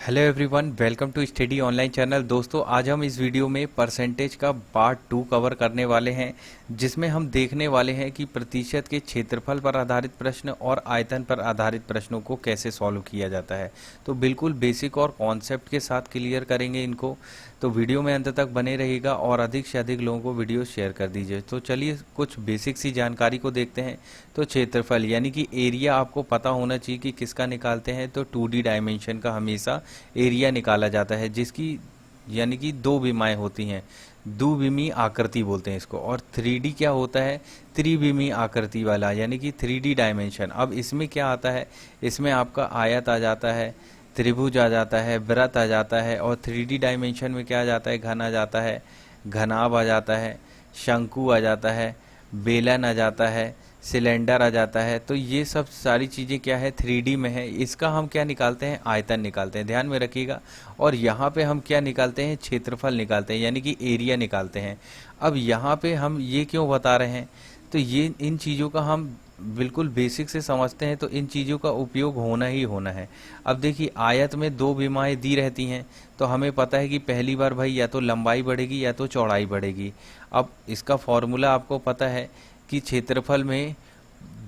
Hello everyone, welcome to study online channel. दोस्तों, आज हम इस वीडियो में परसेंटेज का पार्ट 2 कवर करने वाले हैं, जिसमें हम देखने वाले हैं कि प्रतिशत के क्षेत्रफल पर आधारित प्रश्न और आयतन पर आधारित प्रश्नों को कैसे सॉल्व किया जाता है। तो बिल्कुल बेसिक और कॉन्सेप्ट के साथ क्लियर करेंगे इनको। तो वीडियो में अंत तक बने रहिएगा और अधिक से अधिक लोगों को वीडियो शेयर कर दीजिए। तो चलिए कुछ बेसिक सी जानकारी को देखते हैं। तो क्षेत्रफल यानी कि एरिया आपको पता होना चाहिए कि किसका निकालते हैं। तो 2D डायमेंशन का हमेशा एरिया निकाला जाता है, जिसकी यानी कि दो विमाएं होती हैं, द्विविमीय आकृति बोलते हैं इसको। और 3D क्या होता है? त्रिविमीय आकृति वाला, यानी कि 3D डायमेंशन। अब इसमें क्या आता है? इसमें आपका आयत आ जाता है, त्रिभुज आ जाता है, वृत्त आ जाता है। और 3D डायमेंशन में क्या आ जाता है? घन आ जाता है, घनाभ आ जाता है, शंकु आ जाता है, बेलन आ जाता है, सिलेंडर आ जाता है। तो ये सब सारी चीज़ें क्या है? 3D में है। इसका हम क्या निकालते हैं? आयतन निकालते हैं, ध्यान में रखिएगा। और यहाँ पे हम क्या निकालते हैं? क्षेत्रफल निकालते हैं, यानी कि एरिया निकालते हैं। अब यहाँ पे हम ये क्यों बता रहे हैं? तो ये इन चीज़ों का हम बिल्कुल बेसिक से समझते हैं, तो इन चीज़ों का उपयोग होना ही होना है। अब देखिए, आयत में दो विमाएं दी रहती हैं, तो हमें पता है कि पहली बार भाई या तो लंबाई बढ़ेगी या तो चौड़ाई बढ़ेगी। अब इसका फॉर्मूला आपको पता है कि क्षेत्रफल में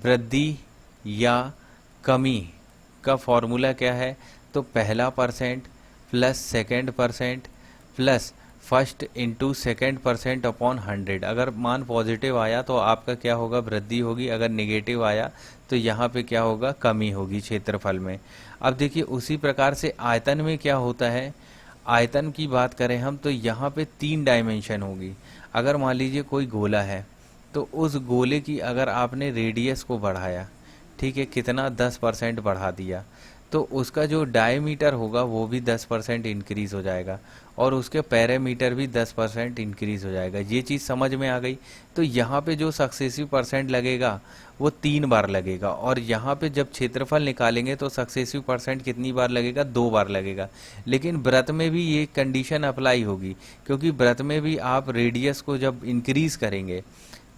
वृद्धि या कमी का फॉर्मूला क्या है? तो पहला percent plus second percent plus first into second percent upon 100। अगर मान पॉजिटिव आया तो आपका क्या होगा? वृद्धि होगी। अगर नेगेटिव आया तो यहाँ पे क्या होगा? कमी होगी क्षेत्रफल में। अब देखिए, उसी प्रकार से आयतन में क्या होता है? आयतन की बात करें हम तो यहाँ पे 3 डायमेंशन होगी। अगर मान लीजिए कोई गोला है, तो उस गोले की अगर आपने रेडियस को बढ़ाया, ठीक है, कितना? 10% बढ़ा दिया, तो उसका जो डायमीटर होगा वो भी 10% इंक्रीज हो जाएगा और उसके पैरामीटर भी 10% इंक्रीज हो जाएगा। ये चीज़ समझ में आ गई। तो यहाँ पे जो सक्सेसिव परसेंट लगेगा वो 3 बार लगेगा, और यहाँ पे जब क्षेत्रफल निकालेंगे तो सक्सेसिव परसेंट कितनी बार लगेगा? 2 बार लगेगा। लेकिन वृत्त में भी ये कंडीशन अप्लाई होगी, क्योंकि वृत्त में भी आप रेडियस को जब इंक्रीज करेंगे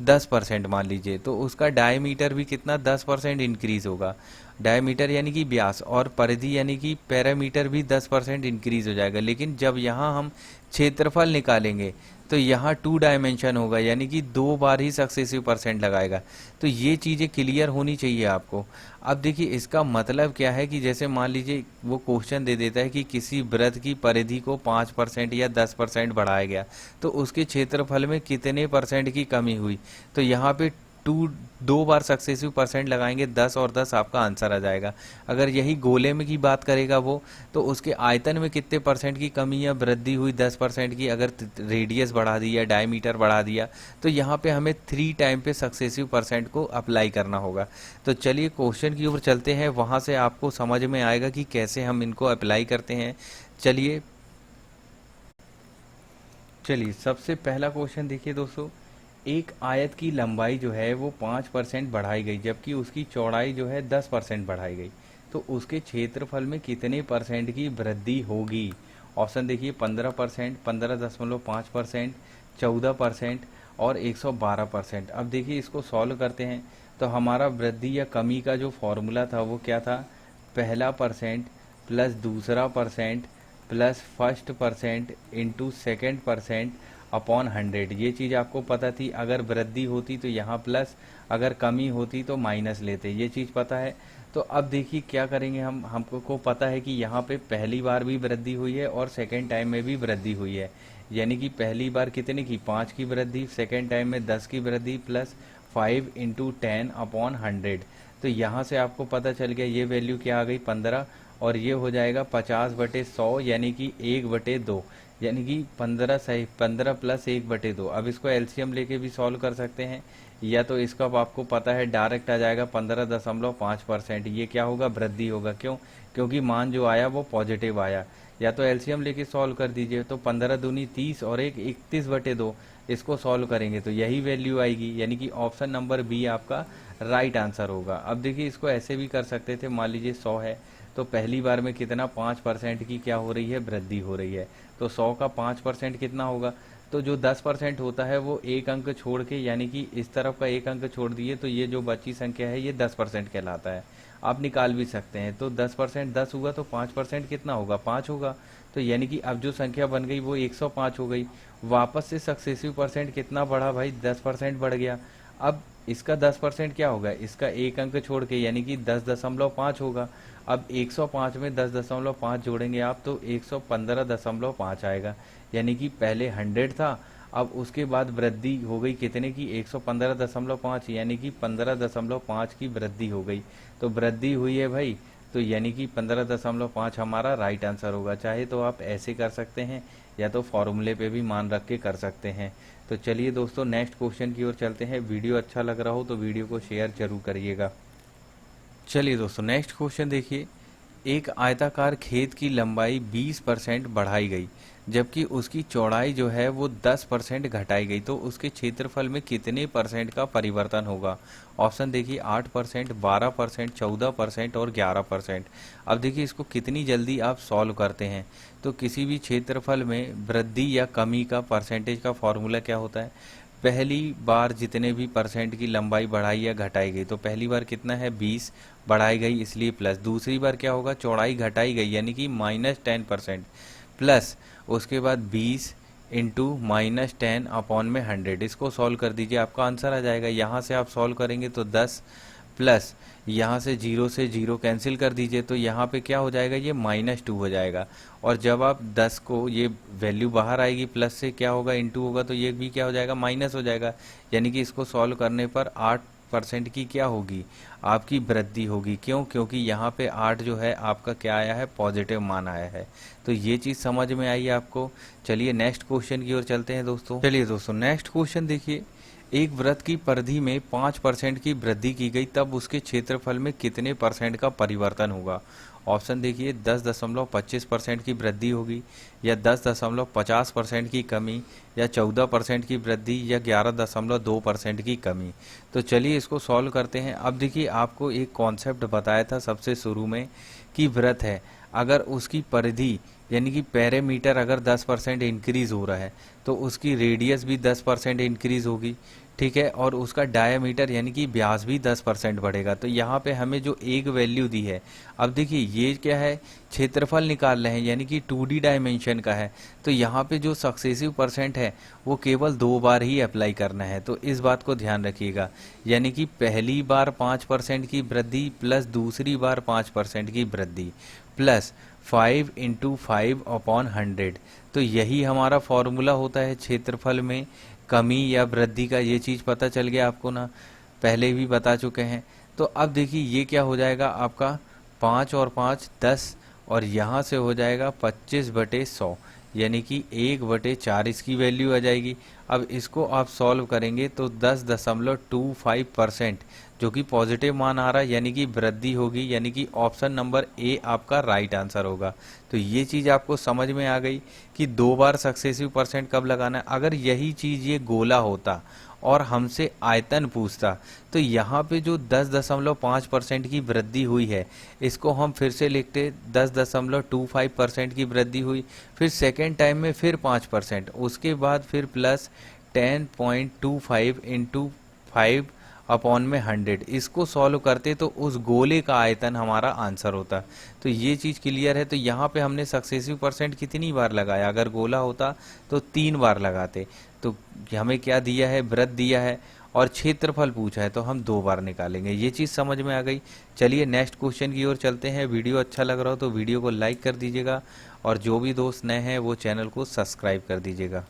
10% मान लीजिए, तो उसका डायमीटर भी कितना? 10% इंक्रीज होगा। डायमीटर यानी कि व्यास, और परिधि यानी कि पैरामीटर भी 10% इंक्रीज हो जाएगा। लेकिन जब यहाँ हम क्षेत्रफल निकालेंगे तो यहाँ 2 डायमेंशन होगा, यानी कि 2 बार ही सक्सेसिव परसेंट लगाएगा। तो ये चीज़ें क्लियर होनी चाहिए आपको। अब देखिए, इसका मतलब क्या है कि जैसे मान लीजिए वो क्वेश्चन दे देता है कि किसी वृत्त की परिधि को 5% या 10% बढ़ाया गया, तो उसके क्षेत्रफल में कितने परसेंट की कमी हुई? तो यहाँ पे 2 बार सक्सेसिव परसेंट लगाएंगे, 10 और 10 आपका आंसर आ जाएगा। अगर यही गोले में की बात करेगा वो, तो उसके आयतन में कितने परसेंट की कमी या वृद्धि हुई? 10% की। अगर रेडियस बढ़ा दिया, डायमीटर बढ़ा दिया, तो यहाँ पे हमें 3 टाइम पे सक्सेसिव परसेंट को अप्लाई करना होगा। तो चलिए क्वेश्चन की ओर चलते हैं, वहाँ से आपको समझ में आएगा कि कैसे हम इनको अप्लाई करते हैं। चलिए चलिए सबसे पहला क्वेश्चन देखिए दोस्तों। एक आयत की लंबाई जो है वो 5% बढ़ाई गई, जबकि उसकी चौड़ाई जो है 10% बढ़ाई गई, तो उसके क्षेत्रफल में कितने परसेंट की वृद्धि होगी? ऑप्शन देखिए, 15%, 15.5%, 14% और 112%। अब देखिए, इसको सॉल्व करते हैं तो हमारा वृद्धि या कमी का जो फॉर्मूला था वो क्या था? पहला परसेंट प्लस दूसरा percent plus first percent into second percent upon 100। ये चीज़ आपको पता थी। अगर वृद्धि होती तो यहाँ प्लस, अगर कमी होती तो माइनस लेते, ये चीज़ पता है। तो अब देखिए क्या करेंगे हम, हमको पता है कि यहाँ पे पहली बार भी वृद्धि हुई है और सेकेंड टाइम में भी वृद्धि हुई है। यानी कि पहली बार कितने की? 5 की वृद्धि, सेकेंड टाइम में 10 की वृद्धि प्लस 5 इंटू 10 अपॉन 100। तो यहाँ से आपको पता चल गया ये वैल्यू क्या आ गई? 15। और ये हो जाएगा 50/100, यानी कि 1/2, यानी कि 15 सही, 15 प्लस 1/2। अब इसको एलसीएम लेके भी सॉल्व कर सकते हैं, या तो इसका अब आपको पता है डायरेक्ट आ जाएगा 15.5%। ये क्या होगा? वृद्धि होगा। क्यों? क्योंकि मान जो आया वो पॉजिटिव आया। या तो एलसीएम लेके सॉल्व कर दीजिए, तो 15 दूनी 30 और 1 31/2। इसको सॉल्व करेंगे तो यही वैल्यू आएगी, यानी कि ऑप्शन नंबर बी आपका राइट आंसर होगा। अब देखिए, इसको ऐसे भी कर सकते थे। मान लीजिए 100 है, तो पहली बार में कितना? 5% की क्या हो रही है? वृद्धि हो रही है। तो 100 का 5% कितना होगा? तो जो 10% होता है वो एक अंक छोड़ के, यानी कि इस तरफ का एक अंक छोड़ दिए, तो ये जो बची संख्या है ये 10% कहलाता है। आप निकाल भी सकते हैं। तो 10% 10 हुआ तो 5% कितना होगा, 5 होगा। तो यानी कि अब जो संख्या बन गई वो 105 हो गई। वापस से सक्सेसिव परसेंट कितना बढ़ा भाई, 10% बढ़ गया। अब इसका 10% क्या होगा, इसका एक अंक छोड़ के यानी कि 10.5 होगा। अब 105 में 10.5 जोड़ेंगे आप तो 115.5 आएगा। यानी कि पहले 100 था, अब उसके बाद वृद्धि हो गई कितने की, 115.5, यानी कि 15.5 की वृद्धि हो गई। तो वृद्धि हुई है भाई, तो यानी कि 15.5 हमारा राइट आंसर होगा। चाहे तो आप ऐसे कर सकते हैं या तो फॉर्मूले पे भी मान रख के कर सकते हैं। तो चलिए दोस्तों नेक्स्ट क्वेश्चन की ओर चलते हैं। वीडियो अच्छा लग रहा हो तो वीडियो को शेयर जरूर करिएगा। चलिए दोस्तों नेक्स्ट क्वेश्चन देखिए। एक आयताकार खेत की लंबाई 20% बढ़ाई गई जबकि उसकी चौड़ाई जो है वो 10% घटाई गई, तो उसके क्षेत्रफल में कितने परसेंट का परिवर्तन होगा। ऑप्शन देखिए 8%, 12%, 14% और 11%। अब देखिए इसको कितनी जल्दी आप सॉल्व करते हैं। तो किसी भी क्षेत्रफल में वृद्धि या कमी का परसेंटेज का फॉर्मूला क्या होता है, पहली बार जितने भी परसेंट की लंबाई बढ़ाई या घटाई गई, तो पहली बार कितना है 20 बढ़ाई गई इसलिए प्लस, दूसरी बार क्या होगा चौड़ाई घटाई गई यानी कि -10% प्लस, उसके बाद 20 इंटू -10 अपॉन में 100। इसको सॉल्व कर दीजिए आपका आंसर आ जाएगा। यहाँ से आप सॉल्व करेंगे तो 10 प्लस यहाँ से 0 से 0 कैंसिल कर दीजिए तो यहाँ पे क्या हो जाएगा, ये -2 हो जाएगा। और जब आप 10 को ये वैल्यू बाहर आएगी प्लस से क्या होगा इंटू होगा तो ये भी क्या हो जाएगा माइनस हो जाएगा। यानी कि इसको सॉल्व करने पर 8% की क्या होगी, आपकी वृद्धि होगी। क्यों, क्योंकि यहाँ पे 8 जो है आपका क्या आया है, पॉजिटिव मान आया है। तो ये चीज़ समझ में आई आपको। चलिए नेक्स्ट क्वेश्चन की ओर चलते हैं दोस्तों। चलिए दोस्तों नेक्स्ट क्वेश्चन देखिए। एक वृत्त की परिधि में 5% की वृद्धि की गई तब उसके क्षेत्रफल में कितने परसेंट का परिवर्तन होगा। ऑप्शन देखिए 10.25% की वृद्धि होगी या 10.50% की कमी या 14% की वृद्धि या 11.2% की कमी। तो चलिए इसको सॉल्व करते हैं। अब देखिए आपको एक कॉन्सेप्ट बताया था सबसे शुरू में कि वृत्त है, अगर उसकी परिधि यानी कि पैरामीटर अगर 10% इंक्रीज हो रहा है तो उसकी रेडियस भी 10% इंक्रीज होगी, ठीक है, और उसका डायामीटर यानी कि व्यास भी 10% बढ़ेगा। तो यहाँ पे हमें जो एक वैल्यू दी है, अब देखिए ये क्या है, क्षेत्रफल निकाल रहे हैं यानी कि 2D डायमेंशन का है। तो यहाँ पे जो सक्सेसिव परसेंट है वो केवल 2 बार ही अप्लाई करना है, तो इस बात को ध्यान रखिएगा। यानी कि पहली बार 5% की वृद्धि प्लस दूसरी बार 5% की वृद्धि प्लस 5 इंटू 5 अपॉन 100। तो यही हमारा फॉर्मूला होता है क्षेत्रफल में कमी या वृद्धि का। ये चीज़ पता चल गया आपको ना, पहले भी बता चुके हैं। तो अब देखिए ये क्या हो जाएगा आपका 5 और 5 10 और यहाँ से हो जाएगा 25/100 यानी कि 1/4 इसकी वैल्यू आ जाएगी। अब इसको आप सॉल्व करेंगे तो 10.25% जो कि पॉजिटिव मान आ रहा है यानी कि वृद्धि होगी, यानी कि ऑप्शन नंबर ए आपका राइट आंसर होगा। तो ये चीज़ आपको समझ में आ गई कि 2 बार सक्सेसिव परसेंट कब लगाना है। अगर यही चीज़ ये गोला होता और हमसे आयतन पूछता तो यहाँ पे जो 10.5% की वृद्धि हुई है इसको हम फिर से लिखते 10.25% की वृद्धि हुई, फिर सेकेंड टाइम में फिर 5%, उसके बाद फिर प्लस 10.25 इंटू 5 अपॉन में 100। इसको सॉल्व करते तो उस गोले का आयतन हमारा आंसर होता। तो ये चीज़ क्लियर है। तो यहाँ पे हमने सक्सेसिव परसेंट कितनी बार लगाया, अगर गोला होता तो 3 बार लगाते। तो हमें क्या दिया है, वृत्त दिया है और क्षेत्रफल पूछा है तो हम 2 बार निकालेंगे। ये चीज़ समझ में आ गई। चलिए नेक्स्ट क्वेश्चन की ओर चलते हैं। वीडियो अच्छा लग रहा हो तो वीडियो को लाइक कर दीजिएगा और जो भी दोस्त नए हैं वो चैनल को सब्सक्राइब कर दीजिएगा।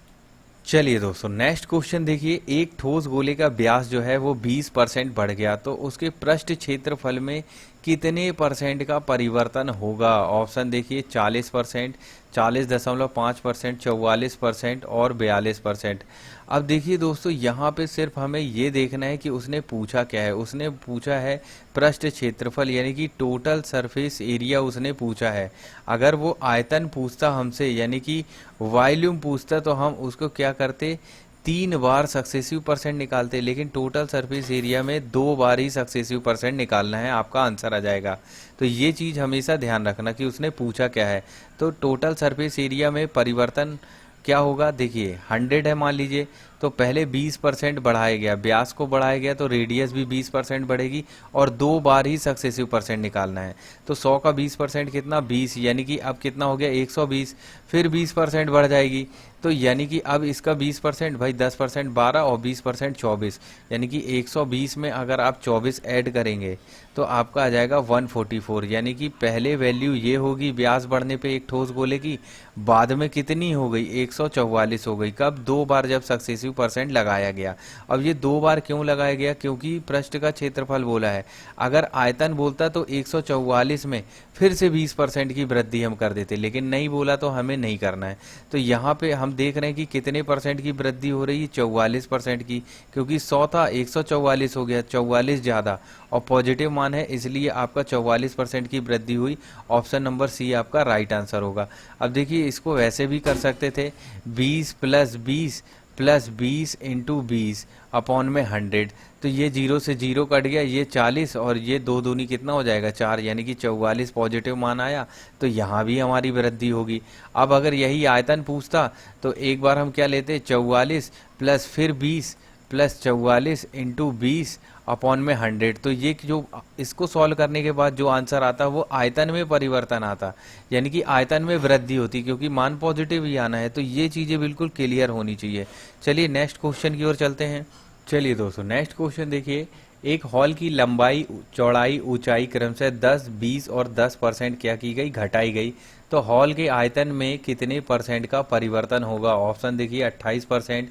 चलिए दोस्तों नेक्स्ट क्वेश्चन देखिए। एक ठोस गोले का व्यास जो है वो 20% बढ़ गया तो उसके पृष्ठ क्षेत्रफल में कितने परसेंट का परिवर्तन होगा। ऑप्शन देखिए 40%, 40.5%, 44% और 42%। अब देखिए दोस्तों यहाँ पे सिर्फ हमें ये देखना है कि उसने पूछा क्या है। उसने पूछा है पृष्ठ क्षेत्रफल यानी कि टोटल सरफेस एरिया उसने पूछा है। अगर वो आयतन पूछता हमसे यानी कि वॉल्यूम पूछता तो हम उसको क्या करते, 3 बार सक्सेसिव परसेंट निकालते, लेकिन टोटल सरफेस एरिया में 2 बार ही सक्सेसिव परसेंट निकालना है, आपका आंसर आ जाएगा। तो ये चीज़ हमेशा ध्यान रखना कि उसने पूछा क्या है। तो टोटल सरफेस एरिया में परिवर्तन क्या होगा, देखिए 100 है मान लीजिए तो पहले 20% बढ़ाया गया, व्यास को बढ़ाया गया तो रेडियस भी 20% बढ़ेगी और 2 बार ही सक्सेसिव परसेंट निकालना है। तो 100 का 20% कितना 20, यानी कि अब कितना हो गया 120, फिर 20% बढ़ जाएगी तो यानी कि अब इसका 20% भाई 10% 12 और 20% 24, यानी कि 120 में अगर आप 24 ऐड करेंगे तो आपका आ जाएगा 144, यानी कि पहले वैल्यू ये होगी व्यास बढ़ने पे एक ठोस गोले की, बाद में कितनी हो गई 144 हो गई। कब? 2 बार जब सक्सेसिव परसेंट लगाया गया। अब ये 2 बार क्यों लगाया गया? क्योंकि पृष्ठ का क्षेत्रफल बोला है, अगर आयतन बोलता तो 144 में फिर से 20% की वृद्धि हम कर देते, लेकिन नहीं बोला तो हमें नहीं करना है। तो यहाँ पे हम देख रहे हैं कि कितने परसेंट की वृद्धि हो रही है, 44% की, क्योंकि 100 था 144 हो गया, 44 ज़्यादा और पॉजिटिव मान है इसलिए आपका 44% की वृद्धि हुई। ऑप्शन नंबर सी आपका राइट आंसर होगा। अब देखिए इसको वैसे भी कर सकते थे, 20 प्लस 20 प्लस 20 इंटू 20 अपॉन में 100, तो ये 0 से 0 कट गया, ये 40 और ये 2 दूनी कितना हो जाएगा 4, यानी कि 44 पॉजिटिव मान आया, तो यहाँ भी हमारी वृद्धि होगी। अब अगर यही आयतन पूछता तो एक बार हम क्या लेते, 44 प्लस फिर 20 प्लस 44 इंटू 20 अपॉन में 100, तो ये जो इसको सॉल्व करने के बाद जो आंसर आता वो आयतन में परिवर्तन आता, यानी कि आयतन में वृद्धि होती, क्योंकि मान पॉजिटिव ही आना है। तो ये चीज़ें बिल्कुल क्लियर होनी चाहिए। चलिए नेक्स्ट क्वेश्चन की ओर चलते हैं। चलिए दोस्तों नेक्स्ट क्वेश्चन देखिए, एक हॉल की लंबाई चौड़ाई ऊंचाई क्रमशः 10, 20 और 10% क्या की गई, घटाई गई, तो हॉल के आयतन में कितने परसेंट का परिवर्तन होगा? ऑप्शन देखिए 28%,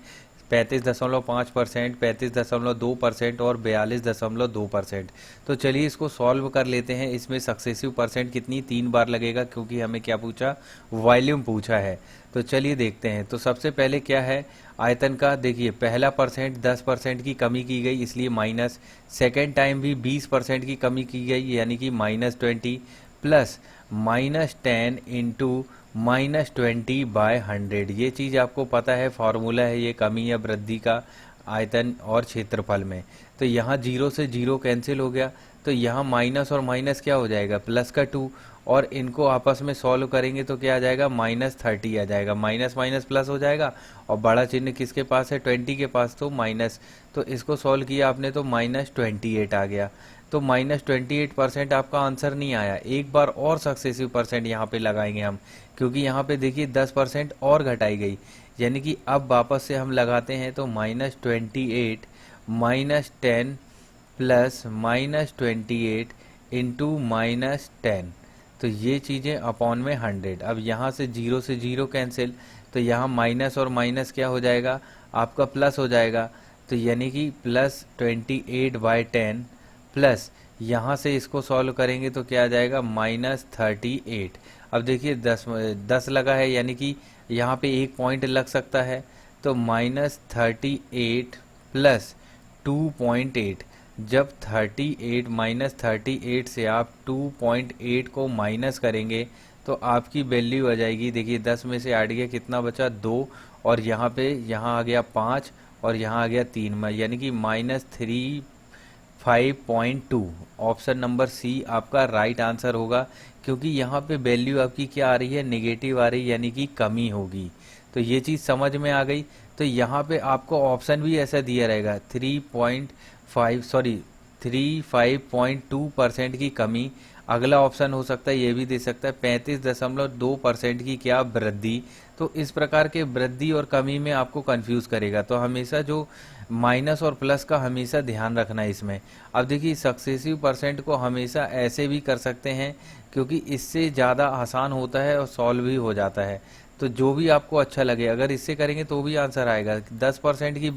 35.5%, 35.2% और 42.2%। तो चलिए इसको सॉल्व कर लेते हैं। इसमें सक्सेसिव परसेंट कितनी 3 बार लगेगा, क्योंकि हमें क्या पूछा, वॉल्यूम पूछा है। तो चलिए देखते हैं। तो सबसे पहले क्या है आयतन का, देखिए पहला परसेंट 10% की कमी की गई इसलिए माइनस, सेकेंड टाइम भी 20% की कमी की गई यानी कि -20 प्लस -10 इंटू -20/100। ये चीज़ आपको पता है, फॉर्मूला है ये कमी या वृद्धि का आयतन और क्षेत्रफल में। तो यहाँ 0 से 0 कैंसिल हो गया, तो यहाँ माइनस और माइनस क्या हो जाएगा, प्लस का 2, और इनको आपस में सॉल्व करेंगे तो क्या आ जाएगा, -30 आ जाएगा, माइनस माइनस प्लस हो जाएगा और बड़ा चिन्ह किसके पास है, 20 के पास, तो माइनस, तो इसको सॉल्व किया आपने तो -28 आ गया। तो -28% आपका आंसर नहीं आया। एक बार और सक्सेसिव परसेंट यहाँ पे लगाएंगे हम, क्योंकि यहाँ पे देखिए 10% और घटाई गई, यानी कि अब वापस से हम लगाते हैं तो -28 -10 प्लस -28 इंटू -10, तो ये चीज़ें अपॉन में 100। अब यहाँ से 0 से 0 कैंसिल, तो यहाँ माइनस और माइनस क्या हो जाएगा, आपका प्लस हो जाएगा, तो यानी कि +28/10 प्लस यहाँ से इसको सॉल्व करेंगे तो क्या आ जाएगा, -38। अब देखिए 10 लगा है, यानी कि यहाँ पे एक पॉइंट लग सकता है, तो -38 प्लस 2.8, जब 38 -38 से आप 2.8 को माइनस करेंगे तो आपकी वैल्यू आ जाएगी, देखिए 10 में से 8 गया, कितना बचा 2, और यहाँ पे यहाँ आ गया 5 और यहाँ आ गया 3, यानी कि -305.2। ऑप्शन नंबर सी आपका राइट आंसर होगा, क्योंकि यहाँ पे वैल्यू आपकी क्या आ रही है, नेगेटिव आ रही है, यानी कि कमी होगी। तो ये चीज़ समझ में आ गई। तो यहाँ पे आपको ऑप्शन भी ऐसा दिया रहेगा 35.2% की कमी। अगला ऑप्शन हो सकता है ये भी दे सकता है 35.2% की क्या, वृद्धि। तो इस प्रकार के वृद्धि और कमी में आपको कंफ्यूज करेगा, तो हमेशा जो माइनस और प्लस का हमेशा ध्यान रखना है इसमें। अब देखिए सक्सेसिव परसेंट को हमेशा ऐसे भी कर सकते हैं, क्योंकि इससे ज़्यादा आसान होता है और सॉल्व भी हो जाता है। तो जो भी आपको अच्छा लगे, अगर इससे करेंगे तो भी आंसर आएगा। 10% की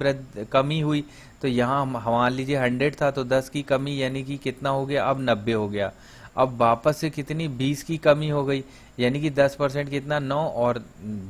कमी हुई, तो यहाँ मान लीजिए 100 था तो 10 की कमी यानी कि कितना हो गया, अब 90 हो गया। अब वापस से कितनी 20 की कमी हो गई, यानी कि 10% कितना 9 और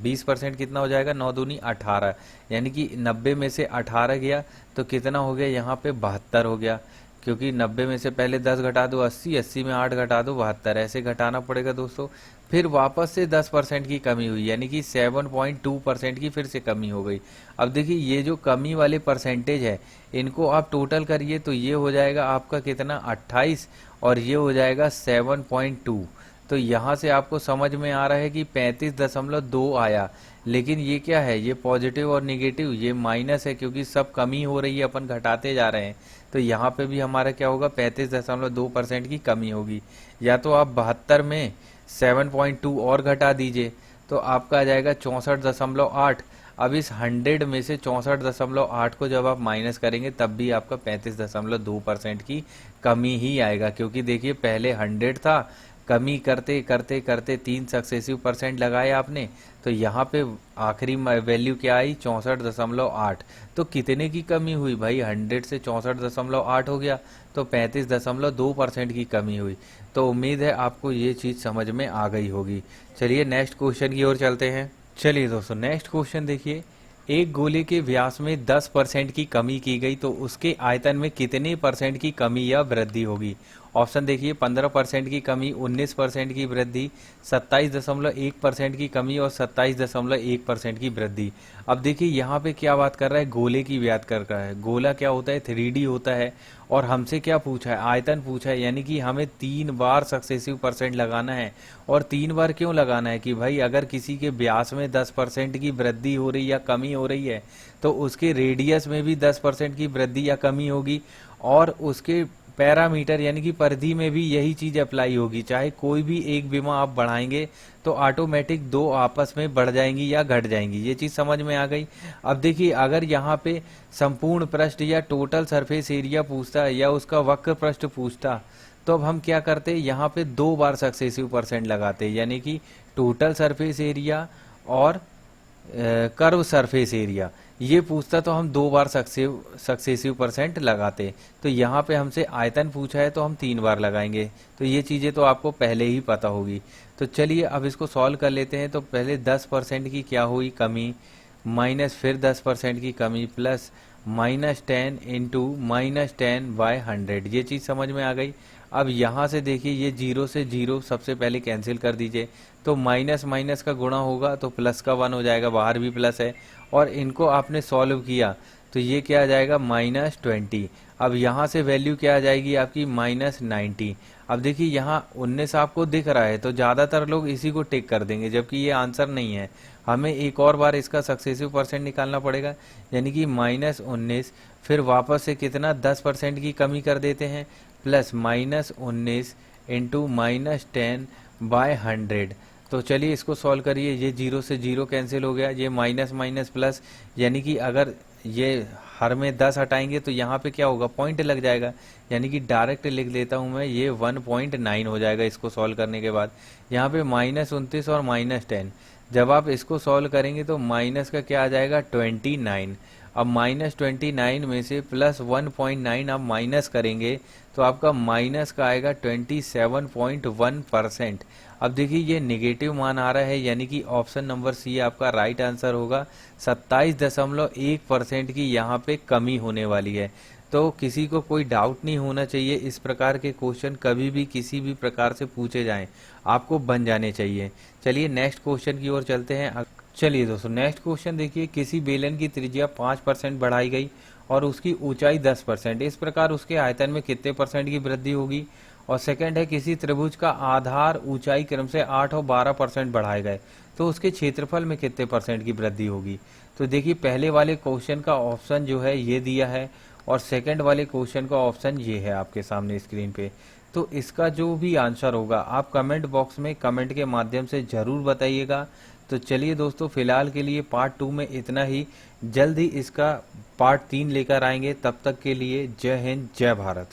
20% कितना हो जाएगा, 9 दूनी 18, यानी कि 90 में से 18 गया तो कितना हो गया, यहाँ पे 72 हो गया, क्योंकि 90 में से पहले 10 घटा दो 80, 80 में 8 घटा दो 72, ऐसे घटाना पड़ेगा दोस्तों। फिर वापस से 10% की कमी हुई, यानी कि 7.2% की फिर से कमी हो गई। अब देखिए ये जो कमी वाले परसेंटेज है इनको आप टोटल करिए तो ये हो जाएगा आपका कितना 28 और ये हो जाएगा 7.2। तो यहाँ से आपको समझ में आ रहा है कि 35.2 आया, लेकिन ये क्या है, ये पॉजिटिव और निगेटिव, ये माइनस है क्योंकि सब कमी हो रही है, अपन घटाते जा रहे हैं। तो यहाँ पे भी हमारा क्या होगा, 35.2% की कमी होगी। या तो आप 72 में 7.2 और घटा दीजिए तो आपका आ जाएगा 64.8। अब इस 100 में से 64.8 को जब आप माइनस करेंगे तब भी आपका 35.2% की कमी ही आएगा, क्योंकि देखिए पहले 100 था, कमी करते करते करते 3 सक्सेसिव परसेंट लगाए आपने, तो यहाँ पे आखिरी वैल्यू क्या आई, 64.8। तो कितने की कमी हुई भाई, 100 से 64.8 हो गया, तो 35.2% की कमी हुई। तो उम्मीद है आपको ये चीज़ समझ में आ गई होगी। चलिए नेक्स्ट क्वेश्चन की ओर चलते हैं। चलिए दोस्तों नेक्स्ट क्वेश्चन देखिए, एक गोले के व्यास में 10% की कमी की गई तो उसके आयतन में कितने परसेंट की कमी या वृद्धि होगी। ऑप्शन देखिए, 15% की कमी, 19% की वृद्धि, 27.1% की कमी और 27.1% की वृद्धि। अब देखिए यहाँ पे क्या बात कर रहा है, गोले की बात कर रहा है। गोला क्या होता है, 3D होता है, और हमसे क्या पूछा है, आयतन पूछा है, यानी कि हमें 3 बार सक्सेसिव परसेंट लगाना है। और 3 बार क्यों लगाना है कि भाई अगर किसी के व्यास में 10% की वृद्धि हो रही या कमी हो रही है तो उसके रेडियस में भी 10% की वृद्धि या कमी होगी, और उसके पैरामीटर यानी कि परिधि में भी यही चीज अप्लाई होगी। चाहे कोई भी एक विमा आप बढ़ाएंगे तो ऑटोमेटिक दो आपस में बढ़ जाएंगी या घट जाएंगी। ये चीज समझ में आ गई। अब देखिए अगर यहाँ पे संपूर्ण पृष्ठ या टोटल सरफेस एरिया पूछता या उसका वक्र पृष्ठ पूछता तो अब हम क्या करते, यहाँ पे 2 बार सक्सेसिव परसेंट लगाते, यानी कि टोटल सरफेस एरिया और कर्व सरफेस एरिया। ये पूछता तो हम 2 बार सक्सेसिव परसेंट लगाते। तो यहाँ पे हमसे आयतन पूछा है तो हम 3 बार लगाएंगे। तो ये चीज़ें तो आपको पहले ही पता होगी। तो चलिए अब इसको सॉल्व कर लेते हैं। तो पहले 10% की क्या हुई कमी, माइनस फिर 10% की कमी, प्लस -10 इंटू -10/100। ये चीज़ समझ में आ गई। अब यहाँ से देखिए ये 0 से 0 सबसे पहले कैंसिल कर दीजिए, तो माइनस माइनस का गुणा होगा तो प्लस का 1 हो जाएगा, बाहर भी प्लस है। और इनको आपने सॉल्व किया तो ये क्या आ जाएगा, -20। अब यहाँ से वैल्यू क्या आ जाएगी आपकी, -90। अब देखिए यहाँ 19 आपको दिख रहा है तो ज़्यादातर लोग इसी को टिक कर देंगे, जबकि ये आंसर नहीं है। हमें एक और बार इसका सक्सेसिव परसेंट निकालना पड़ेगा, यानी कि -19, फिर वापस से कितना 10% की कमी कर देते हैं, प्लस -19 इंटू -10/100। तो चलिए इसको सॉल्व करिए। ये 0 से 0 कैंसिल हो गया, ये माइनस माइनस प्लस, यानी कि अगर ये हर में 10 हटाएंगे तो यहाँ पे क्या होगा, पॉइंट लग जाएगा, यानी कि डायरेक्ट लिख देता हूँ मैं, ये 1.9 हो जाएगा इसको सॉल्व करने के बाद। यहाँ पे -29 और -10, जब आप इसको सॉल्व करेंगे तो माइनस का क्या आ जाएगा, 29। अब -29 में से +1.9 आप माइनस करेंगे तो आपका माइनस का आएगा 27.1%। अब देखिए ये नेगेटिव मान आ रहा है, यानी कि ऑप्शन नंबर सी आपका राइट आंसर होगा। 27.1% की यहाँ पे कमी होने वाली है। तो किसी को कोई डाउट नहीं होना चाहिए, इस प्रकार के क्वेश्चन कभी भी किसी भी प्रकार से पूछे जाएं आपको बन जाने चाहिए। चलिए नेक्स्ट क्वेश्चन की ओर चलते हैं। चलिए दोस्तों नेक्स्ट क्वेश्चन देखिए, किसी बेलन की त्रिज्या 5% बढ़ाई गई और उसकी ऊंचाई 10%, इस प्रकार उसके आयतन में कितने परसेंट की वृद्धि होगी। और सेकंड है, किसी त्रिभुज का आधार ऊंचाई क्रम से 8 और 12% बढ़ाए गए तो उसके क्षेत्रफल में कितने परसेंट की वृद्धि होगी। तो देखिए पहले वाले क्वेश्चन का ऑप्शन जो है ये दिया है और सेकंड वाले क्वेश्चन का ऑप्शन ये है आपके सामने स्क्रीन पे। तो इसका जो भी आंसर होगा आप कमेंट बॉक्स में कमेंट के माध्यम से जरूर बताइएगा। तो चलिए दोस्तों फिलहाल के लिए पार्ट 2 में इतना ही, जल्द ही इसका पार्ट 3 लेकर आएंगे। तब तक के लिए जय हिंद जय भारत।